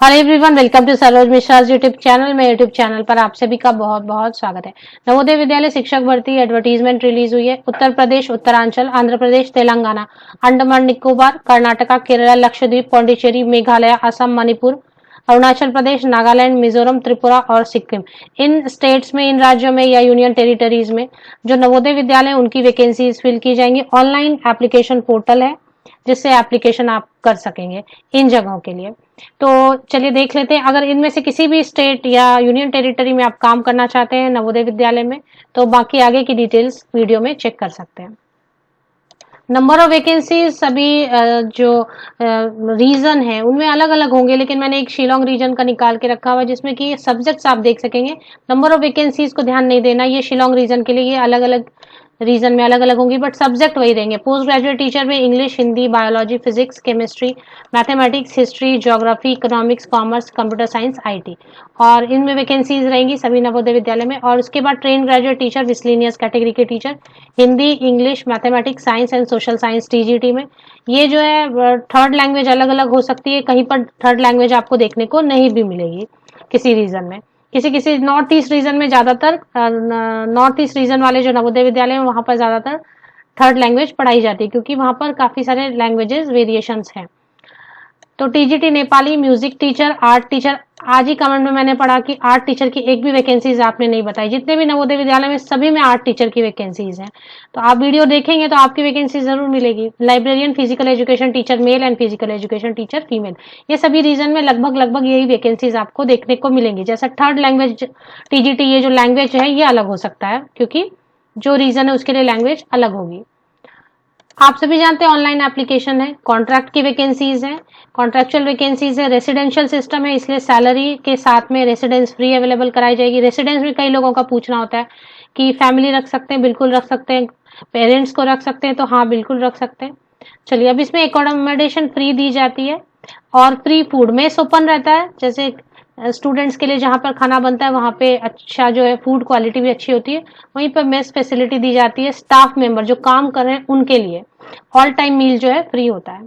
Hello everyone, welcome to Saroj Mishra YouTube channel में। YouTube channel पर आप सभी का बहुत बहुत स्वागत है। नवोदय विद्यालय शिक्षक भर्ती एडवर्टीजमेंट रिलीज हुई है। उत्तर प्रदेश, उत्तरांचल, आंध्र प्रदेश, तेलंगाना, अंडमान निकोबार, कर्नाटका, केरला, लक्षद्वीप, पौंडीचेरी, मेघालय, असम, मणिपुर, अरुणाचल प्रदेश, नागालैंड, मिजोरम, त्रिपुरा और सिक्किम। इन स्टेट्स में, इन राज्यों में या यूनियन टेरिटरीज में जो नवोदय विद्यालय उनकी वैकेंसीज फिल की जाएंगी। ऑनलाइन एप्लीकेशन पोर्टल है जिससे एप्लीकेशन आप कर सकेंगे इन जगहों के लिए। तो चलिए देख लेते हैं, अगर इनमें से किसी भी स्टेट या यूनियन टेरिटरी में आप काम करना चाहते हैं नवोदय विद्यालय में, तो बाकी आगे की डिटेल्स वीडियो में चेक कर सकते हैं। नंबर ऑफ वैकेंसीज सभी जो रीजन है उनमें अलग अलग होंगे, लेकिन मैंने एक शिलोंग रीजन का निकाल के रखा हुआ है जिसमें कि सब्जेक्ट्स आप देख सकेंगे। नंबर ऑफ वैकेंसीज को ध्यान नहीं देना, ये शिलोंग रीजन के लिए ये अलग अलग रीजन में अलग अलग होंगी, बट सब्जेक्ट वही रहेंगे। पोस्ट ग्रेजुएट टीचर में English, Hindi, biology, physics, chemistry, mathematics, history, geography, economics, commerce, computer science, IT, और इनमें वैकेंसीज रहेंगी सभी नवोदय विद्यालय में। और उसके बाद train graduate teacher, miscellaneous category के teacher, Hindi, English, mathematics, science and social science TGT में। ये जो है थर्ड लैंग्वेज अलग अलग हो सकती है, कहीं पर थर्ड लैंग्वेज आपको देखने को नहीं भी मिलेगी किसी रीजन में। किसी किसी नॉर्थ ईस्ट रीजन में ज्यादातर, नॉर्थ ईस्ट रीजन वाले जो नवोदय विद्यालय हैं वहां पर ज्यादातर थर्ड लैंग्वेज पढ़ाई जाती है, क्योंकि वहां पर काफी सारे लैंग्वेजेस वेरिएशंस हैं। तो TGT Nepali, music teacher, art teacher. आज ही कमेंट में मैंने पढ़ा कि आर्ट टीचर की एक भी वैकेंसीज आपने नहीं बताई। जितने भी नवोदय विद्यालय में सभी में आर्ट टीचर की वैकेंसीज हैं, तो आप वीडियो देखेंगे तो आपकी वैकेंसी जरूर मिलेगी। Librarian, physical education teacher male and physical education teacher female, ये सभी रीजन में लगभग लगभग यही वैकेंसीज आपको देखने को मिलेंगी। जैसा थर्ड लैंग्वेज टीजीटी, ये जो लैंग्वेज है ये अलग हो सकता है, क्योंकि जो रीजन है उसके लिए लैंग्वेज अलग होगी। आप सभी जानते हैं ऑनलाइन एप्लीकेशन है, कॉन्ट्रैक्ट की वैकेंसीज है, कॉन्ट्रैक्चुअल वैकेंसीज है, रेसिडेंशियल सिस्टम है, इसलिए सैलरी के साथ में रेसिडेंस फ्री अवेलेबल कराई जाएगी। रेसिडेंस में कई लोगों का पूछना होता है कि फैमिली रख सकते हैं, बिल्कुल रख सकते हैं। पेरेंट्स को रख सकते हैं, तो हाँ बिल्कुल रख सकते हैं। चलिए, अब इसमें एकोमोडेशन फ्री दी जाती है और फ्री फूड, मेस ओपन रहता है। जैसे स्टूडेंट्स के लिए जहां पर खाना बनता है वहां पे अच्छा जो है फूड क्वालिटी भी अच्छी होती है, वहीं पर मेस फैसिलिटी दी जाती है। स्टाफ मेंबर जो काम कर रहे हैं उनके लिए ऑल टाइम मील जो है फ्री होता है।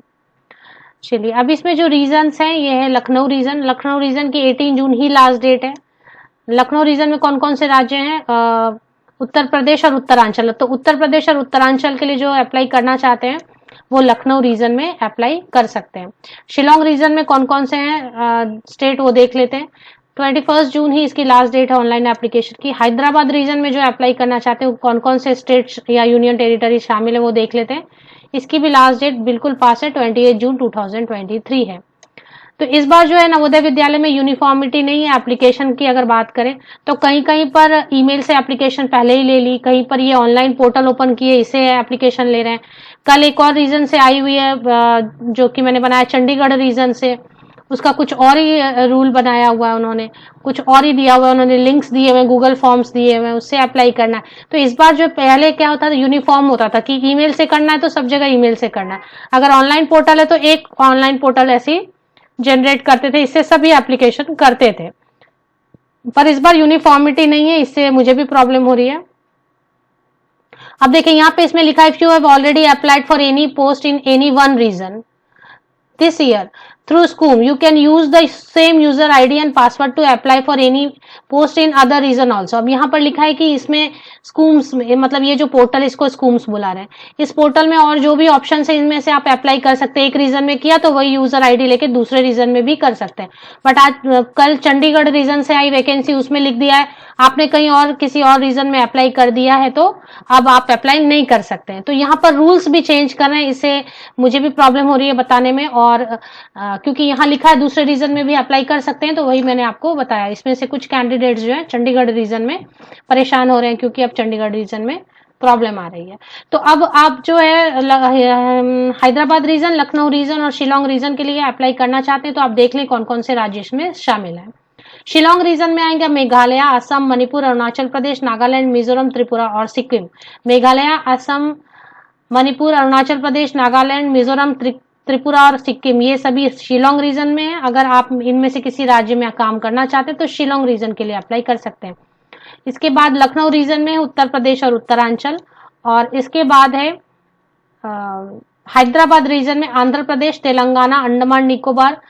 चलिए, अब इसमें जो रीजन्स हैं ये है लखनऊ रीजन। लखनऊ रीजन की 18 जून ही लास्ट डेट है। लखनऊ रीजन में कौन कौन से राज्य हैं? उत्तर प्रदेश और उत्तरांचल। तो उत्तर प्रदेश और उत्तरांचल के लिए जो अप्लाई करना चाहते हैं वो लखनऊ रीजन में अप्लाई कर सकते हैं। शिलोंग रीजन में कौन कौन से हैं स्टेट वो देख लेते हैं। 21 जून ही इसकी लास्ट डेट है ऑनलाइन एप्लीकेशन की। हैदराबाद रीजन में जो अप्लाई करना चाहते हैं कौन कौन से स्टेट्स या यूनियन टेरिटरी शामिल है वो देख लेते हैं। इसकी भी लास्ट डेट बिल्कुल पास है, 28 जून 2023 है। तो इस बार जो है नवोदय विद्यालय में यूनिफॉर्मिटी नहीं है एप्लीकेशन की। अगर बात करें तो कहीं कहीं पर ईमेल से एप्लीकेशन पहले ही ले ली, कहीं पर ये ऑनलाइन पोर्टल ओपन किए इसे एप्लीकेशन ले रहे हैं। कल एक और रीजन से आई हुई है जो कि मैंने बनाया चंडीगढ़ रीजन से, उसका कुछ और ही रूल बनाया हुआ है उन्होंने, कुछ और ही दिया हुआ है उन्होंने, लिंक्स दिए हुए, गूगल फॉर्म्स दिए हुए, उससे अप्लाई करना है। तो इस बार जो पहले क्या होता था, यूनिफॉर्म होता था कि ईमेल से करना है तो सब जगह ईमेल से करना है। अगर ऑनलाइन पोर्टल है तो एक ऑनलाइन पोर्टल ऐसी जनरेट करते थे, इससे सभी एप्लीकेशन करते थे। पर इस बार यूनिफॉर्मिटी नहीं है, इससे मुझे भी प्रॉब्लम हो रही है। अब देखिए यहाँ पे इसमें लिखा है if you have already applied for any post in any one region this year through SCOOM, you can use the same user ID and password to apply for any post in other region also। अब यहाँ पर लिखा है कि इसमें स्कूम्स मतलब ये जो पोर्टल इसको स्कूम्स बुला रहे हैं, इस पोर्टल में और जो भी ऑप्शन है इनमें से आप अप्लाई कर सकते हैं। एक रीजन में किया तो वही यूजर आईडी लेके दूसरे रीजन में भी कर सकते हैं। बट आज कल चंडीगढ़ रीजन से आई वैकेंसी, उसमें लिख दिया है आपने कहीं और किसी और रीजन में अप्लाई कर दिया है तो अब आप अप्लाई नहीं कर सकते हैं। तो यहाँ पर रूल्स भी चेंज कर रहे हैं, इससे मुझे भी प्रॉब्लम हो रही है बताने में। और क्योंकि यहाँ लिखा है दूसरे रीजन में भी अप्लाई कर सकते हैं, तो वही मैंने आपको बताया। इसमें से कुछ कैंडिडेट्स जो है चंडीगढ़ रीजन में परेशान हो रहे हैं क्योंकि अब चंडीगढ़ रीजन में प्रॉब्लम आ रही है। तो अब आप जो है हैदराबाद रीजन, लखनऊ रीजन और शिलोंग रीजन के लिए अप्लाई करना चाहते हैं तो आप देख लें कौन कौन से राज्य इसमें शामिल है। शिलोंग रीजन में आएंगे मेघालय, असम, मणिपुर, अरुणाचल प्रदेश, नागालैंड, मिजोरम, त्रिपुरा और सिक्किम। मेघालय, असम, मणिपुर, अरुणाचल प्रदेश, नागालैंड, मिजोरम, त्रिपुरा और सिक्किम, ये सभी शिलोंग रीजन में है। अगर आप इनमें से किसी राज्य में काम करना चाहते हैं तो शिलोंग रीजन के लिए अप्लाई कर सकते हैं। इसके बाद लखनऊ रीजन में उत्तर प्रदेश और उत्तरांचल, और इसके बाद है हैदराबाद रीजन में Andhra Pradesh, Telangana, Andaman Nicobar,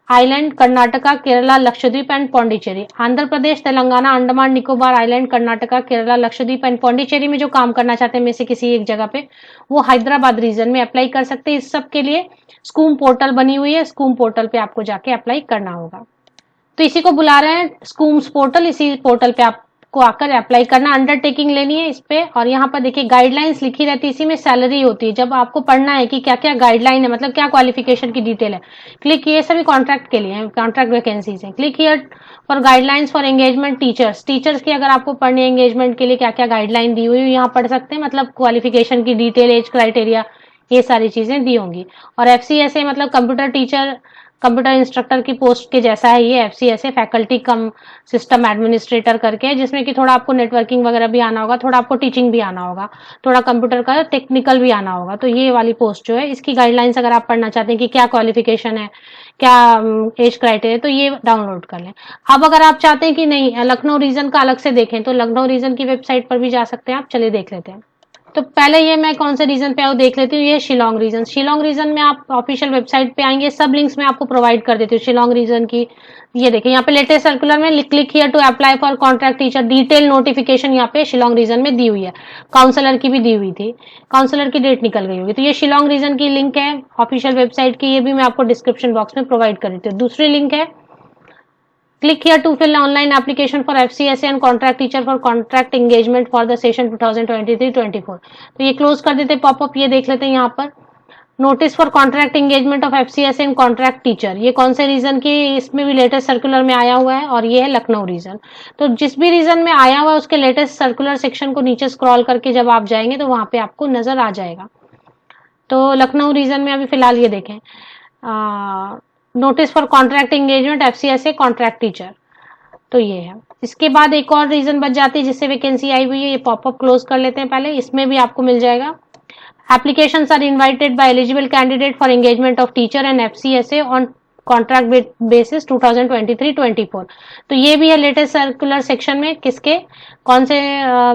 island, Karnataka, Kerala, Lakshadweep and Pondicherry. Andhra Pradesh, Telangana, Andaman Nicobar island, Karnataka, Kerala, Lakshadweep and Pondicherry में जो काम करना चाहते हैं में से किसी एक जगह पे, वो हैदराबाद रीजन में अप्लाई कर सकते हैं। इस सब के लिए स्कूम पोर्टल बनी हुई है, स्कूम पोर्टल पे आपको जाके अप्लाई करना होगा। तो इसी को बुला रहे हैं स्कूम्स पोर्टल, इसी पोर्टल पे आपको आकर अप्लाई करना, अंडरटेकिंग लेनी है इस पे। और यहाँ पर देखिए गाइडलाइंस लिखी रहती है, इसी में सैलरी होती है। जब आपको पढ़ना है कि क्या क्या गाइडलाइन है, मतलब क्या क्वालिफिकेशन की डिटेल है, क्लिक ये सभी कॉन्ट्रैक्ट के लिए, कॉन्ट्रैक्ट वैकेंसीज है। Click here for guidelines for engagement teachers. Teachers की अगर आपको पढ़नी है एंगेजमेंट के लिए क्या क्या गाइडलाइन दी हुई है, यहाँ पढ़ सकते हैं, मतलब क्वालिफिकेशन की डिटेल, एज क्राइटेरिया, ये सारी चीजें दी होंगी। और FCSA मतलब कंप्यूटर टीचर, कंप्यूटर इंस्ट्रक्टर की पोस्ट के जैसा है ये FCSA, फैकल्टी कम सिस्टम एडमिनिस्ट्रेटर करके है, जिसमें कि थोड़ा आपको नेटवर्किंग वगैरह भी आना होगा, थोड़ा आपको टीचिंग भी आना होगा, थोड़ा कंप्यूटर का टेक्निकल भी आना होगा। तो ये वाली पोस्ट जो है, इसकी गाइडलाइंस अगर आप पढ़ना चाहते हैं कि क्या क्वालिफिकेशन है, क्या एज क्राइटेरिया, तो ये डाउनलोड कर लें। अब अगर आप चाहते हैं कि नहीं लखनऊ रीजन का अलग से देखें, तो लखनऊ रीजन की वेबसाइट पर भी जा सकते हैं आप। चलिए देख लेते हैं। तो पहले ये मैं कौन से रीजन पे आओ देख लेती हूँ। ये शिलोंग रीजन। शिलोंग रीजन में आप ऑफिशियल वेबसाइट पे आएंगे, सब लिंक्स मैं आपको प्रोवाइड कर देती हूँ शिलोंग रीजन की। ये देखिए यहाँ पे लेटेस्ट सर्कुलर में click here to apply for contract teacher, detail notification यहाँ पे शिलोंग रीजन में दी हुई है। काउंसलर की भी दी हुई थी, काउंसलर की डेट निकल गई होगी। तो ये शिलोंग रीजन की लिंक है ऑफिशियल वेबसाइट की, ये भी मैं आपको डिस्क्रिप्शन बॉक्स में प्रोवाइड कर देती हूँ। दूसरी लिंक है click here to fill online application for FCSA and contract teacher for contract engagement for the session 2023-24। तो ये क्लोज कर देते पॉपअप। ये देख लेते हैं यहाँ पर notice for contract engagement of FCSA and contract teacher. ये कौन से रीजन की, इसमें भी लेटेस्ट सर्कुलर में आया हुआ है, और ये है लखनऊ रीजन। तो जिस भी रीजन में आया हुआ है उसके लेटेस्ट सर्कुलर सेक्शन को नीचे स्क्रॉल करके जब आप जाएंगे तो वहां पे आपको नजर आ जाएगा। तो लखनऊ रीजन में अभी फिलहाल ये देखें notice for contract engagement FCSA contract teacher, तो ये है। इसके बाद एक और रीजन बच जाती है जिससे वैकेंसी आई हुई है, ये पॉपअप क्लोज कर लेते हैं पहले। इसमें भी आपको मिल जाएगा applications are invited by eligible candidate for engagement of teacher and FCSA on contract basis 2023-24। तो ये भी है लेटेस्ट सर्कुलर सेक्शन में, किसके कौन से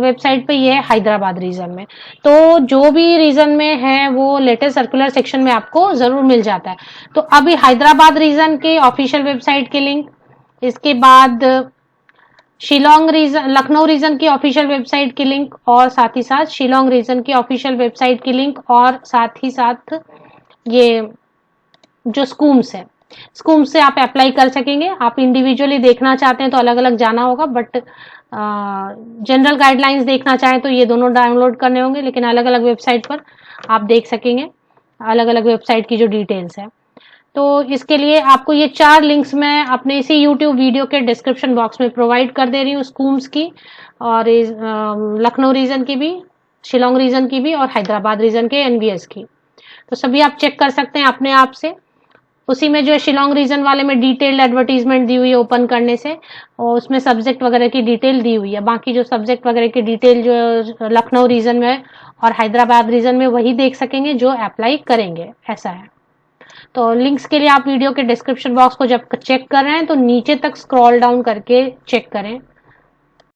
वेबसाइट पे, ये है हैदराबाद रीजन में। तो जो भी रीजन में है वो लेटेस्ट सर्कुलर सेक्शन में आपको जरूर मिल जाता है। तो अभी हैदराबाद रीजन के ऑफिशियल वेबसाइट के लिंक, इसके बाद शिलोंग रीजन, लखनऊ रीजन की ऑफिशियल वेबसाइट की लिंक, और साथ ही साथ शिलोंग रीजन की ऑफिशियल वेबसाइट की लिंक, और साथ ही साथ ये जो स्कूम्स है, स्कूम्स से आप अप्लाई कर सकेंगे। आप इंडिविजुअली देखना चाहते हैं तो अलग अलग जाना होगा, बट जनरल गाइडलाइंस देखना चाहें तो ये दोनों डाउनलोड करने होंगे, लेकिन अलग अलग वेबसाइट पर आप देख सकेंगे अलग अलग वेबसाइट की जो डिटेल्स है। तो इसके लिए आपको ये 4 लिंक्स मैं अपने इसी YouTube वीडियो के डिस्क्रिप्शन बॉक्स में प्रोवाइड कर दे रही हूँ, स्कूम्स की और लखनऊ रीजन की भी, शिलोंग रीजन की भी, और हैदराबाद रीजन के NBS की। तो सभी आप चेक कर सकते हैं अपने आप से। उसी में जो है शिलोंग रीजन वाले में डिटेल्ड एडवर्टीजमेंट दी हुई है ओपन करने से, और उसमें सब्जेक्ट वगैरह की डिटेल दी हुई है। बाकी जो सब्जेक्ट वगैरह की डिटेल जो लखनऊ रीजन में और हैदराबाद रीजन में वही देख सकेंगे जो अप्लाई करेंगे, ऐसा है। तो लिंक्स के लिए आप वीडियो के डिस्क्रिप्शन बॉक्स को जब चेक कर रहे हैं तो नीचे तक स्क्रॉल डाउन करके चेक करें।